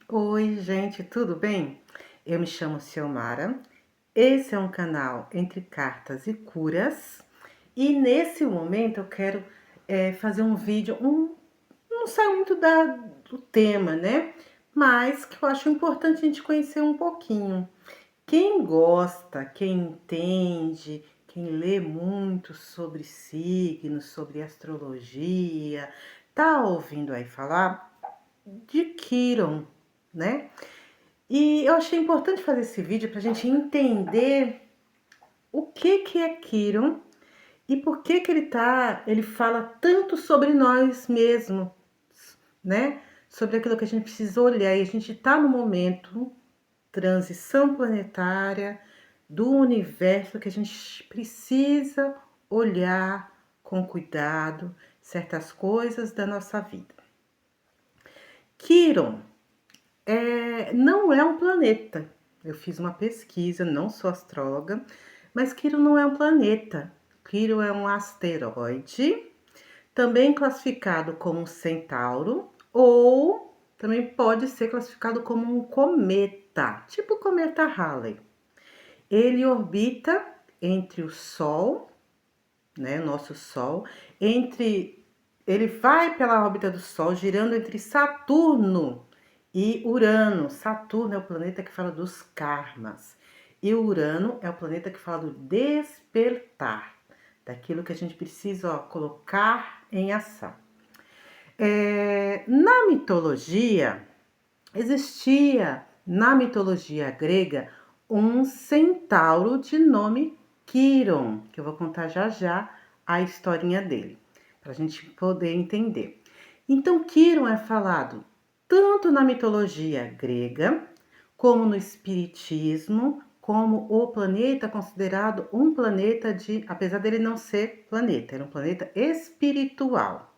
Oi, gente, tudo bem? Eu me chamo Ciomara. Esse é um canal Entre Cartas e Curas. E nesse momento eu quero fazer um vídeo, não sai muito do tema, né? Mas que eu acho importante a gente conhecer um pouquinho. Quem gosta, quem entende, quem lê muito sobre signos, sobre astrologia, tá ouvindo aí falar de Quiron, né? E eu achei importante fazer esse vídeo para a gente entender o que é Quiron e por que ele fala tanto sobre nós mesmos, né? Sobre aquilo que a gente precisa olhar. E a gente está no momento transição planetária do universo que a gente precisa olhar com cuidado certas coisas da nossa vida. Quiron não é um planeta. Eu fiz uma pesquisa, não sou astróloga, mas Quirón não é um planeta. Quirón é um asteroide, também classificado como um centauro, ou também pode ser classificado como um cometa, tipo o cometa Halley. Ele orbita entre o Sol, né, nosso Sol, ele vai pela órbita do Sol, girando entre Saturno e Urano. Saturno é o planeta que fala dos karmas. E Urano é o planeta que fala do despertar, daquilo que a gente precisa colocar em ação. Na mitologia, existia na mitologia grega um centauro de nome Quiron, que eu vou contar já já a historinha dele, para a gente poder entender. Então, Quiron é falado tanto na mitologia grega, como no espiritismo, como o planeta considerado um planeta apesar dele não ser planeta, era um planeta espiritual,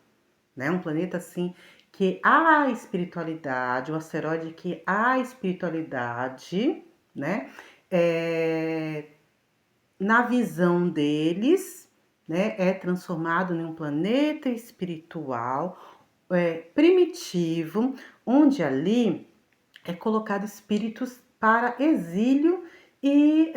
né? Um planeta assim que a espiritualidade, o asteroide que a espiritualidade, né? Na visão deles, né? É transformado em um planeta espiritual primitivo, onde ali é colocado espíritos para exílio e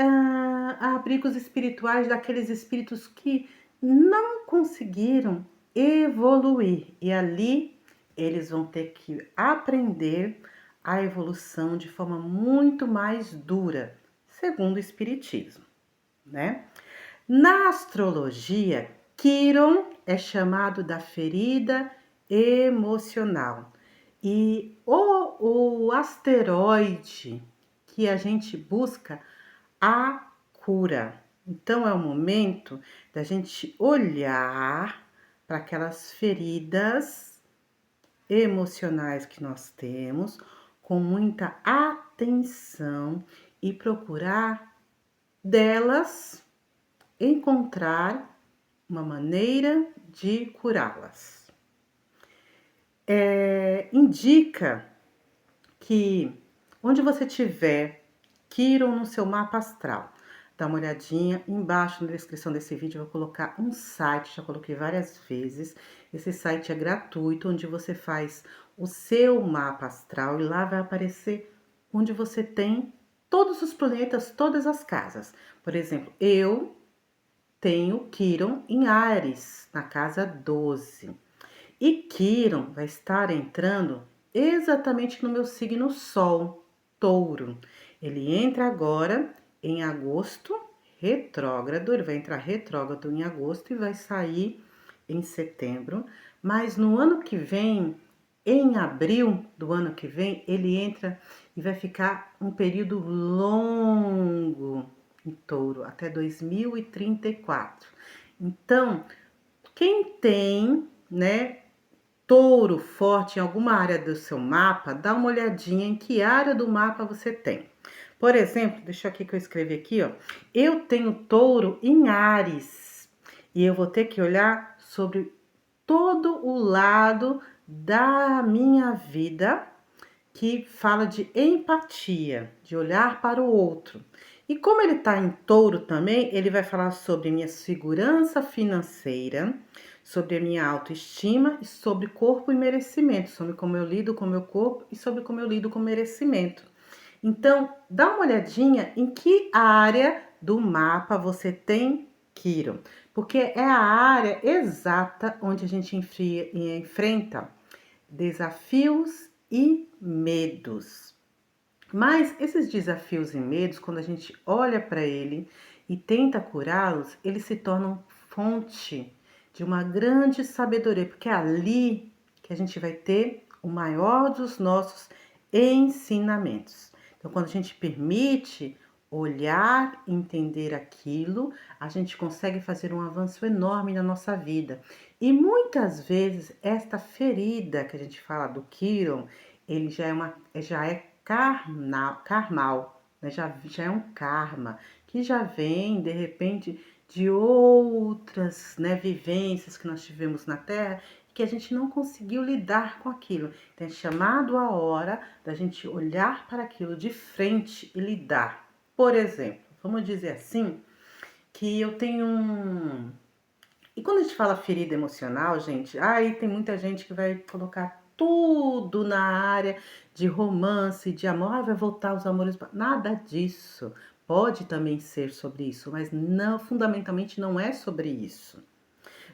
abrigos espirituais daqueles espíritos que não conseguiram evoluir. E ali eles vão ter que aprender a evolução de forma muito mais dura, segundo o espiritismo, né? Na astrologia, Quiron é chamado da ferida emocional. E o asteroide que a gente busca a cura. Então é o momento da gente olhar para aquelas feridas emocionais que nós temos com muita atenção e procurar delas encontrar uma maneira de curá-las. Indica que onde você tiver Quiron no seu mapa astral, dá uma olhadinha embaixo na descrição desse vídeo, eu vou colocar um site, já coloquei várias vezes. Esse site é gratuito, onde você faz o seu mapa astral e lá vai aparecer onde você tem todos os planetas, todas as casas. Por exemplo, eu tenho Quiron em Áries, na casa 12. E Quiron vai estar entrando exatamente no meu signo Sol, Touro. Ele entra agora em agosto, retrógrado, ele vai entrar retrógrado em agosto e vai sair em setembro. Mas no ano que vem, em abril do ano que vem, ele entra e vai ficar um período longo em Touro, até 2034. Então, quem tem, né, Touro forte em alguma área do seu mapa, dá uma olhadinha em que área do mapa você tem. Por exemplo, deixa aqui que eu escrevi aqui, ó. Eu tenho Touro em Áries e eu vou ter que olhar sobre todo o lado da minha vida que fala de empatia, de olhar para o outro. E como ele está em Touro também, ele vai falar sobre minha segurança financeira, sobre a minha autoestima e sobre corpo e merecimento, sobre como eu lido com o meu corpo e sobre como eu lido com o merecimento. Então, dá uma olhadinha em que área do mapa você tem Quiron, porque é a área exata onde a gente enfrenta desafios e medos. Mas esses desafios e medos, quando a gente olha para ele e tenta curá-los, eles se tornam fonte de uma grande sabedoria, porque é ali que a gente vai ter o maior dos nossos ensinamentos. Então, quando a gente permite olhar, entender aquilo, a gente consegue fazer um avanço enorme na nossa vida. E muitas vezes esta ferida que a gente fala do Quiron, ele já é karmal, né? Já é um karma que já vem de repente de outras, né, vivências que nós tivemos na Terra que a gente não conseguiu lidar com aquilo. Então é chamado a hora da gente olhar para aquilo de frente e lidar. Por exemplo, vamos dizer assim, que eu tenho um... E quando a gente fala ferida emocional, gente, aí tem muita gente que vai colocar tudo na área de romance, de amor, vai voltar os amores. Nada disso. Pode também ser sobre isso, mas não, fundamentalmente não é sobre isso.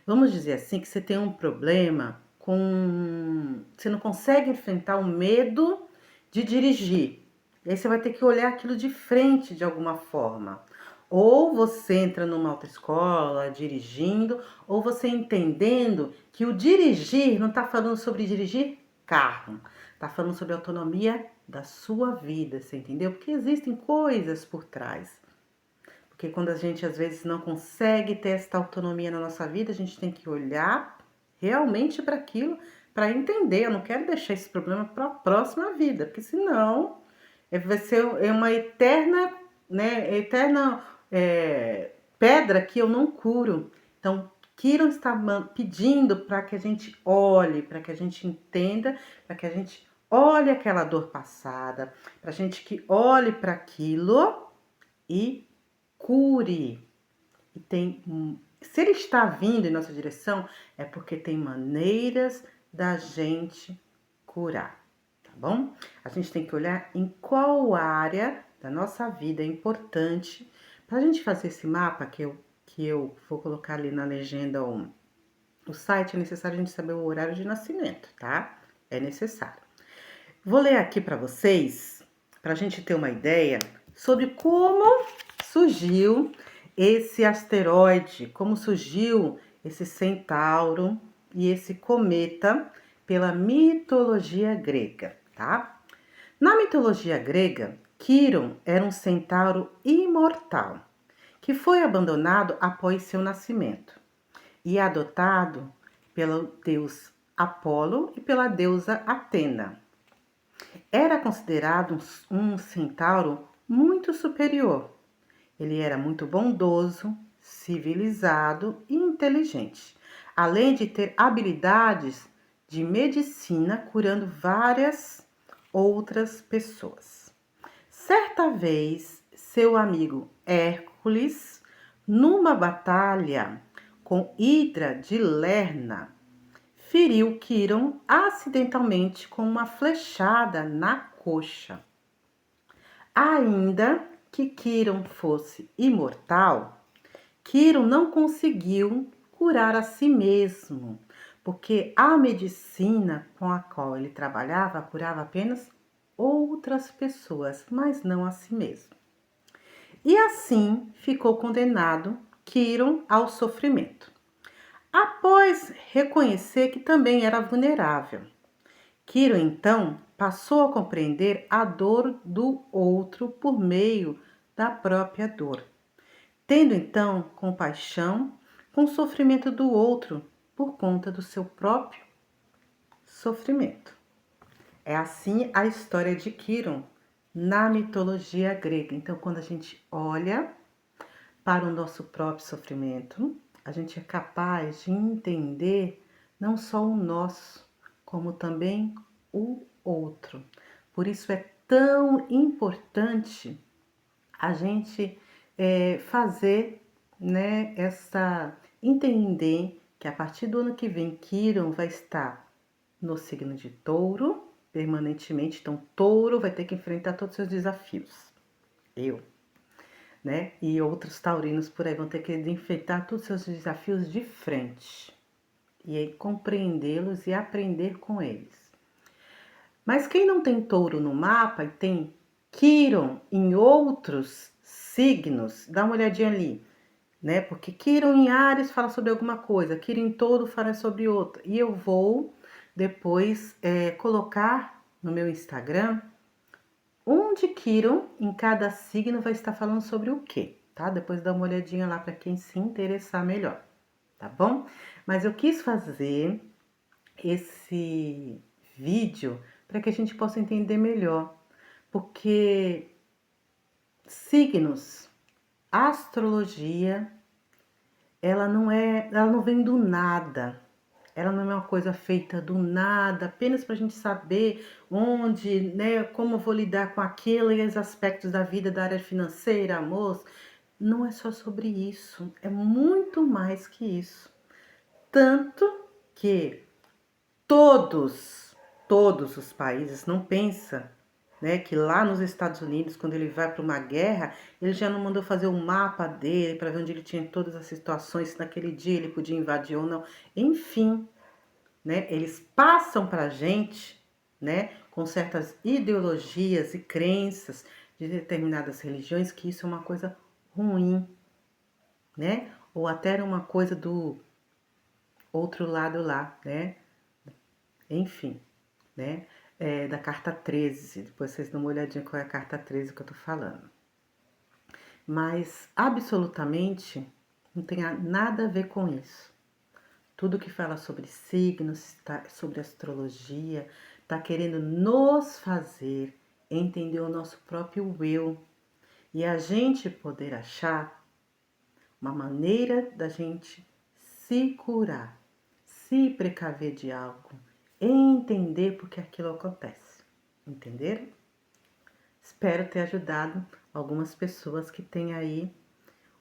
Vamos dizer assim que você tem um problema com... Você não consegue enfrentar o medo de dirigir. E aí você vai ter que olhar aquilo de frente de alguma forma. Ou você entra numa autoescola dirigindo, ou você entendendo que o dirigir não está falando sobre dirigir carro, está falando sobre a autonomia da sua vida, você entendeu? Porque existem coisas por trás. Porque quando a gente às vezes não consegue ter essa autonomia na nossa vida, a gente tem que olhar realmente para aquilo, para entender. Eu não quero deixar esse problema para a próxima vida, porque senão vai ser uma eterna, né, pedra que eu não curo. Então, Kiron está pedindo para que a gente olhe, para que a gente entenda, para que a gente olhe aquela dor passada, para a gente que olhe para aquilo e cure. E se ele está vindo em nossa direção, é porque tem maneiras da gente curar, tá bom? A gente tem que olhar em qual área da nossa vida é importante. Para a gente fazer esse mapa, que eu vou colocar ali na legenda o site, é necessário a gente saber o horário de nascimento, tá? É necessário. Vou ler aqui para vocês, para a gente ter uma ideia sobre como surgiu esse asteroide, como surgiu esse centauro e esse cometa pela mitologia grega, tá? Na mitologia grega, Quiron era um centauro imortal que foi abandonado após seu nascimento e adotado pelo deus Apolo e pela deusa Atena. Era considerado um centauro muito superior. Ele era muito bondoso, civilizado e inteligente, além de ter habilidades de medicina curando várias outras pessoas. Certa vez, seu amigo Hércules, numa batalha com Hidra de Lerna, feriu Quiron acidentalmente com uma flechada na coxa. Ainda que Quiron fosse imortal, Quiron não conseguiu curar a si mesmo, porque a medicina com a qual ele trabalhava curava apenas outras pessoas, mas não a si mesmo. E assim ficou condenado Quiron ao sofrimento. Após reconhecer que também era vulnerável, Quiron então passou a compreender a dor do outro por meio da própria dor, tendo então compaixão com o sofrimento do outro por conta do seu próprio sofrimento. É assim a história de Quiron na mitologia grega. Então, quando a gente olha para o nosso próprio sofrimento, a gente é capaz de entender não só o nosso, como também o outro. Por isso é tão importante a gente fazer, né, entender que a partir do ano que vem, Quiron vai estar no signo de Touro, permanentemente. Então, Touro vai ter que enfrentar todos os seus desafios. Né? E outros taurinos por aí vão ter que enfrentar todos os seus desafios de frente. E aí compreendê-los e aprender com eles. Mas quem não tem Touro no mapa e tem Quiron em outros signos, dá uma olhadinha ali, né? Porque Quiron em Áries fala sobre alguma coisa, Quiron em Touro fala sobre outra. E eu vou depois colocar no meu Instagram onde Quiron em cada signo vai estar falando sobre o quê, tá? Depois dá uma olhadinha lá para quem se interessar melhor, tá bom? Mas eu quis fazer esse vídeo para que a gente possa entender melhor, porque signos, astrologia, ela não vem do nada. Ela não é uma coisa feita do nada, apenas para a gente saber onde, né, como eu vou lidar com aqueles aspectos da vida, da área financeira, amor. Não é só sobre isso, é muito mais que isso. Tanto que todos os países não pensam, né, que lá nos Estados Unidos, quando ele vai para uma guerra, ele já não mandou fazer um mapa dele para ver onde ele tinha todas as situações, se naquele dia ele podia invadir ou não. Enfim, né, eles passam para a gente, né, com certas ideologias e crenças de determinadas religiões, que isso é uma coisa ruim, né? Ou até era uma coisa do outro lado lá, né? Enfim, né? Da carta 13. Depois vocês dão uma olhadinha qual é a carta 13 que eu tô falando. Mas absolutamente não tem nada a ver com isso. Tudo que fala sobre signos, sobre astrologia, tá querendo nos fazer entender o nosso próprio eu e a gente poder achar uma maneira da gente se curar, se precaver de algo, entender por que aquilo acontece. Entenderam? Espero ter ajudado algumas pessoas que têm aí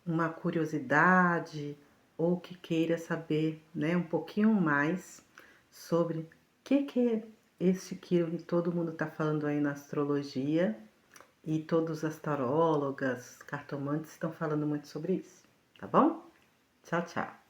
uma curiosidade ou que queira saber, né, um pouquinho mais sobre o que é esse que todo mundo está falando aí na astrologia e todas as tarólogas, cartomantes estão falando muito sobre isso, tá bom? Tchau, tchau.